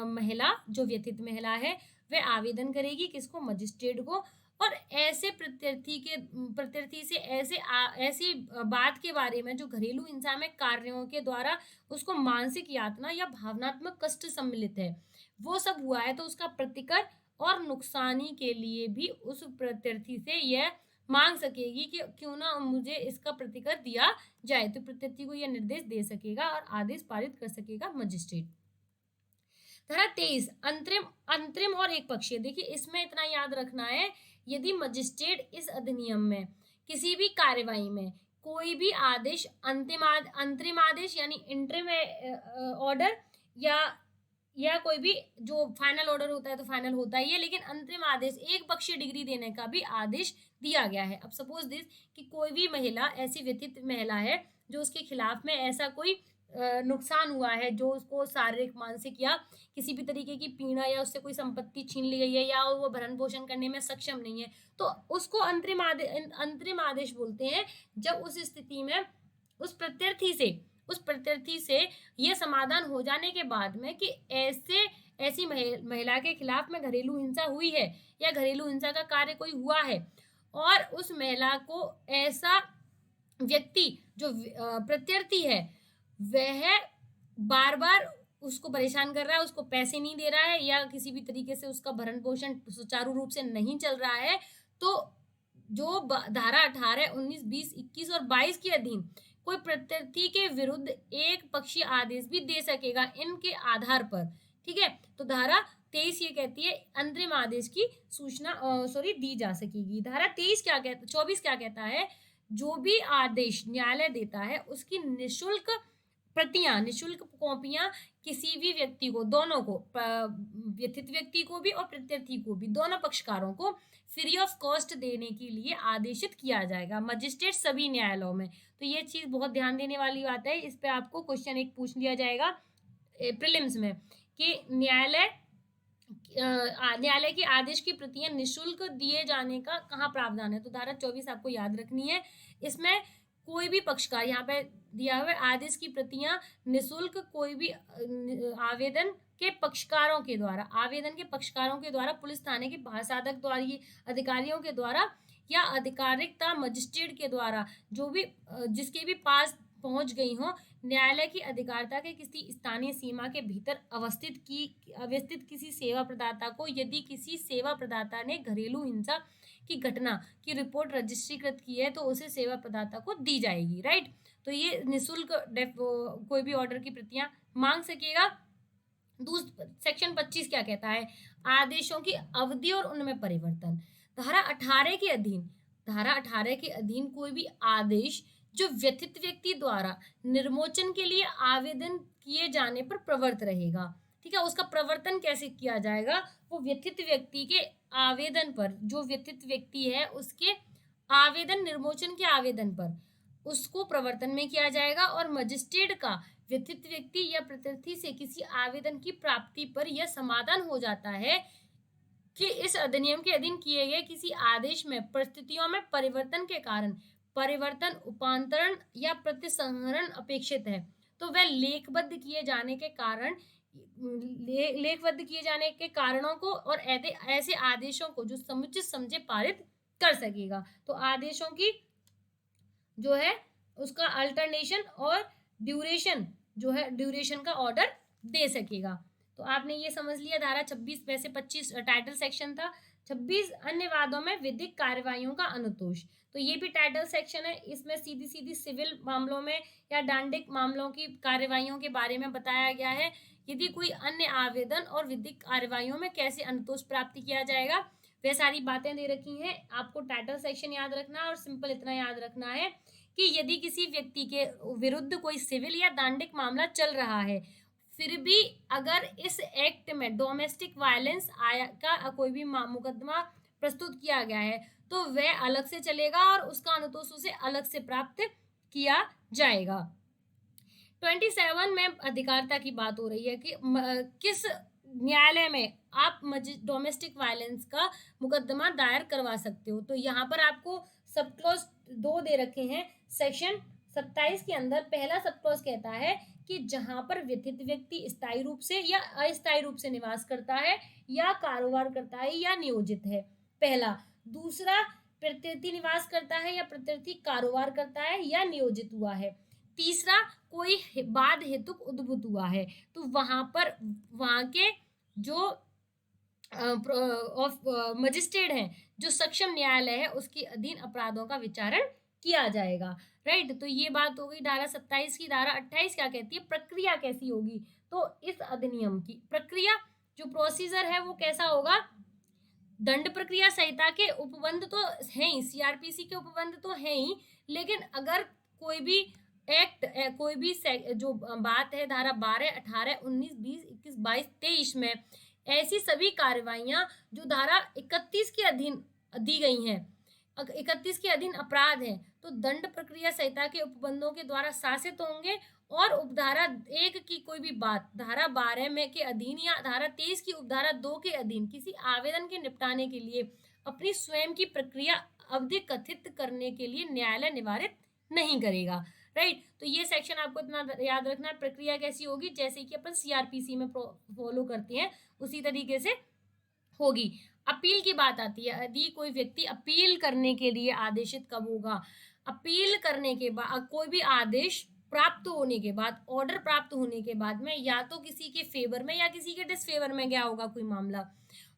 महिला जो व्यथित महिला है वह आवेदन करेगी किसको? मजिस्ट्रेट को, और ऐसे प्रत्यर्थी से ऐसी बात के बारे में जो घरेलू हिंसा में कार्यों के द्वारा उसको मानसिक यातना या भावनात्मक कष्ट सम्मिलित है वो सब हुआ है, तो उसका प्रतिकर और नुकसानी के लिए भी उस प्रत्यर्थी से यह मांग सकेगी कि क्यों ना मुझे इसका प्रतिकर दिया जाए, तो प्रत्यर्थी को यह निर्देश दे सकेगा और आदेश पारित कर सकेगा मजिस्ट्रेट। धारा 23 अंतरिम और एक पक्षीय। देखिए इसमें इतना याद रखना है, यदि मजिस्ट्रेट इस अधिनियम में किसी भी कार्यवाही में कोई भी आदेश अंतरिम आदेश यानी इंटरिम ऑर्डर या कोई भी जो फाइनल ऑर्डर होता है तो फाइनल होता ही है, लेकिन अंतरिम आदेश एक पक्षीय डिग्री देने का भी आदेश दिया गया है। अब सपोज दिस कि कोई भी महिला ऐसी व्यथित महिला है जो उसके खिलाफ में ऐसा कोई नुकसान हुआ है जो उसको शारीरिक, मानसिक या किसी भी तरीके की पीड़ा या उससे कोई संपत्ति छीन ली गई है या वो भरण पोषण करने में सक्षम नहीं है, तो उसको अंतरिम आदेश बोलते हैं। जब उस स्थिति में उस प्रत्यर्थी से यह समाधान हो जाने के बाद में कि ऐसी महिला के खिलाफ में घरेलू हिंसा हुई है या घरेलू हिंसा का कार्य कोई हुआ है और उस महिला को ऐसा व्यक्ति जो प्रत्यर्थी है वह बार बार उसको परेशान कर रहा है, उसको पैसे नहीं दे रहा है या किसी भी तरीके से उसका भरण-पोषण सुचारू रूप से नहीं चल रहा है, तो जो धारा 18, 19, 20, 21 और 22 के अधीन कोई प्रत्यर्थी के विरुद्ध एक पक्षीय आदेश भी दे सकेगा इनके आधार पर। ठीक है, तो धारा 23 ये कहती है अंतरिम आदेश की सूचना दी जा सकेगी। धारा 23 क्या कहता 24 क्या कहता है, जो भी आदेश न्यायालय देता है उसकी निःशुल्क प्रतियां, निःशुल्क कॉपियां किसी भी व्यक्ति को, दोनों को, व्यथित व्यक्ति को भी और प्रत्यर्थी को भी, दोनों पक्षकारों को फ्री ऑफ कॉस्ट देने के लिए आदेशित किया जाएगा मजिस्ट्रेट सभी न्यायालयों में। तो ये चीज बहुत ध्यान देने वाली बात है, इस पे आपको क्वेश्चन एक पूछ लिया जाएगा प्रीलिम्स में कि न्यायालय के आदेश की प्रतियां निःशुल्क दिए जाने का कहाँ प्रावधान है। तो धारा 24 आपको याद रखनी है। इसमें कोई भी पक्षकार, यहाँ पे दिया हुआ आदेश की प्रतियां निःशुल्क कोई भी आवेदन के पक्षकारों के द्वारा पुलिस थाने के भाषाधक द्वारा, अधिकारियों के द्वारा या अधिकारिकता मजिस्ट्रेट के द्वारा, जो भी जिसके भी पास पहुंच गई हो, न्यायालय की अधिकारिता के किसी स्थानीय सीमा के भीतर अवस्थित किसी सेवा प्रदाता को, यदि किसी सेवा प्रदाता ने घरेलू हिंसा की घटना की रिपोर्ट रजिस्ट्रीकृत की है, तो उसे सेवा प्रदाता को दी जाएगी। राइट, तो ये निःशुल्क कोई भी ऑर्डर की प्रतियां मांग सकेगा। सेक्शन 25 क्या कहता है, आदेशों की अवधि और उनमें परिवर्तन। धारा 18 के अधीन कोई भी आदेश जो व्यथित व्यक्ति द्वारा निर्मोचन के लिए आवेदन किए जाने पर प्रवर्त रहेगा। ठीक है, उसका प्रवर्तन कैसे किया जाएगा, वो व्यथित व्यक्ति के आवेदन पर, जो व्यथित व्यक्ति है उसके आवेदन, निर्मोचन के आवेदन पर उसको प्रवर्तन में किया जाएगा। और मजिस्ट्रेट का व्यथित व्यक्ति या प्रत्यर्थी से किसी आवेदन की प्राप्ति पर यह समाधान हो जाता है कि इस अधिनियम के अधीन किए गए किसी आदेश में परिस्थितियों में परिवर्तन के कारण परिवर्तन, उपांतरण या प्रतिसंहरण अपेक्षित है, तो वह लेखबद्ध किए जाने के कारणों को और ऐसे आदेशों को जो समुचित समझे पारित कर सकेगा। तो आदेशों की जो है उसका अल्टरनेशन और ड्यूरेशन जो है, ड्यूरेशन का ऑर्डर दे सकेगा। तो आपने ये समझ लिया। धारा 26 वैसे 25 टाइटल सेक्शन था। 26 अन्य वादों में विधिक कार्यवाहियों का अनुतोष, तो ये भी टाइटल सेक्शन है। इसमें सीधी सीधी सिविल मामलों में या डांडिक मामलों की कार्यवाहियों के बारे में बताया गया है। यदि कोई अन्य आवेदन और विधिक कार्यवाहियों में कैसे अनुतोष प्राप्त किया जाएगा, वे सारी बातें दे रखी हैं। आपको टाइटल सेक्शन याद रखना और सिंपल इतना याद रखना है कि यदि किसी व्यक्ति के विरुद्ध कोई सिविल या दांडिक मामला चल रहा है, फिर भी अगर इस एक्ट में डोमेस्टिक वायलेंस का कोई भी मुकदमा प्रस्तुत किया गया है, तो वह अलग से चलेगा और उसका अनुतोष उसे अलग से प्राप्त किया जाएगा। 27 में अधिकारिता की बात हो रही है कि किस न्यायालय में आप डोमेस्टिक वायलेंस का मुकदमा दायर करवा सकते हो। तो यहाँ पर आपको सब क्लॉज 2 दे रखे हैं। सेक्शन 27 के अंदर पहला सब क्लॉज कहता है कि जहां पर व्यथित व्यक्ति स्थायी रूप से या अस्थायी रूप से निवास करता है या कारोबार करता है या नियोजित है, पहला। दूसरा, प्रत्यर्थी निवास करता है या प्रत्यर्थी कारोबार करता है या नियोजित हुआ है। तीसरा, कोई बाद हेतुक उद्भूत हुआ है, तो वहां के जो मजिस्ट्रेट हैं, जो सक्षम न्यायालय है, उसके अधीन अपराधों का विचारण किया जाएगा। राइट, तो ये बात हो गई धारा 27 की। धारा 28 क्या कहती है, प्रक्रिया कैसी होगी। तो इस अधिनियम की प्रक्रिया, जो प्रोसीजर है वो कैसा होगा, दंड प्रक्रिया संहिता के उपबंध तो है ही, सीआरपीसी के उपबंध तो है ही, लेकिन अगर कोई भी एक्ट, कोई भी जो बात है धारा 12, 18, 19, 20, 21, 22, 23 में ऐसी सभी कार्यवाहियां जो धारा 31 के अधीन दी गई हैं, 31 के अधीन अपराध है, तो दंड प्रक्रिया संहिता के उपबंधों के द्वारा शासित होंगे। और उपधारा 1 की कोई भी बात धारा 12 में के अधीन या धारा 23 की उपधारा 2 के अधीन किसी आवेदन के निपटाने के लिए अपनी स्वयं की प्रक्रिया अवधि कथित करने के लिए न्यायालय निवारित नहीं करेगा। राइट, तो ये सेक्शन आपको इतना याद रखना है। प्रक्रिया कैसी होगी, जैसे कि अपन सीआरपीसी में फॉलो करते हैं उसी तरीके से होगी। अपील की बात आती है, यदि कोई व्यक्ति अपील करने के लिए आदेशित कब होगा, अपील करने के बाद कोई भी आदेश प्राप्त होने के बाद, ऑर्डर प्राप्त होने के बाद में या तो किसी के फेवर में या किसी के डिसफेवर में गया होगा कोई मामला,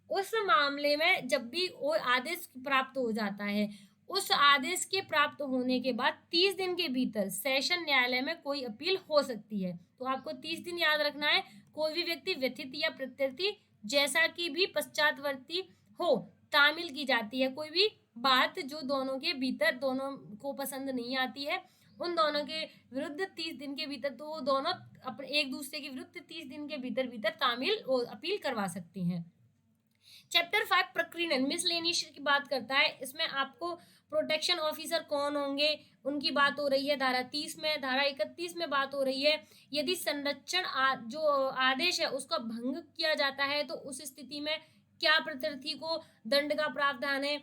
उस मामले में जब भी वो आदेश प्राप्त हो जाता है, उस आदेश के प्राप्त होने के बाद 30 दिन के भीतर सेशन न्यायालय में कोई अपील हो सकती है। तो आपको 30 दिन याद रखना है। कोई भी व्यक्ति व्यथित या प्रत्यर्थी जैसा कि भी पश्चातवर्ती हो, तामील की जाती है। कोई भी बात जो दोनों के भीतर दोनों को पसंद नहीं आती है, उन दोनों के विरुद्ध 30 दिन के भीतर तो वो दोनों अपने एक दूसरे के विरुद्ध 30 दिन के भीतर भीतर तामील और अपील करवा सकती हैं। चैप्टर 5 प्रक्रियन मिसलेनियस की बात करता है। इसमें आपको प्रोटेक्शन ऑफिसर कौन होंगे उनकी बात हो रही है धारा 30 में। धारा 31 में बात हो रही है यदि संरक्षण जो आदेश है उसका भंग किया जाता है तो उस स्थिति में क्या प्रत्यर्थी को दंड का प्रावधान है।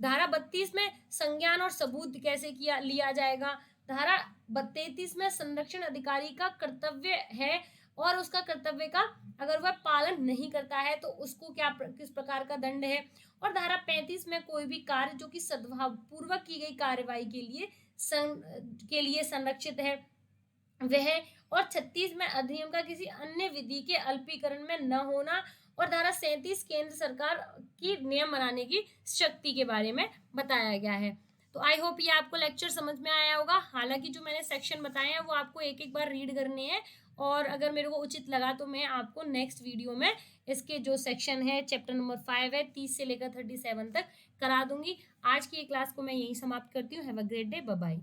धारा 32 में संज्ञान और सबूत कैसे किया लिया जाएगा। धारा 33 में संरक्षण अधिकारी का कर्तव्य है और उसका कर्तव्य का अगर वह पालन नहीं करता है तो उसको किस प्रकार का दंड है। और धारा 35 में कोई भी कार्य जो कि सद्भाव पूर्वक की गई कार्यवाही के लिए संरक्षित है वह। और 36 में अधिनियम का किसी अन्य विधि के अल्पीकरण में न होना। और धारा 37 केंद्र सरकार की नियम बनाने की शक्ति के बारे में बताया गया है। तो आई होप ये आपको लेक्चर समझ में आया होगा। हालांकि जो मैंने सेक्शन बताए हैं वो आपको एक एक बार रीड करने हैं और अगर मेरे को उचित लगा तो मैं आपको नेक्स्ट वीडियो में इसके जो सेक्शन है चैप्टर नंबर 5 है 30 से लेकर 37 तक करा दूंगी। आज की क्लास को मैं यही समाप्त करती हूँ। Have a great day, bye bye.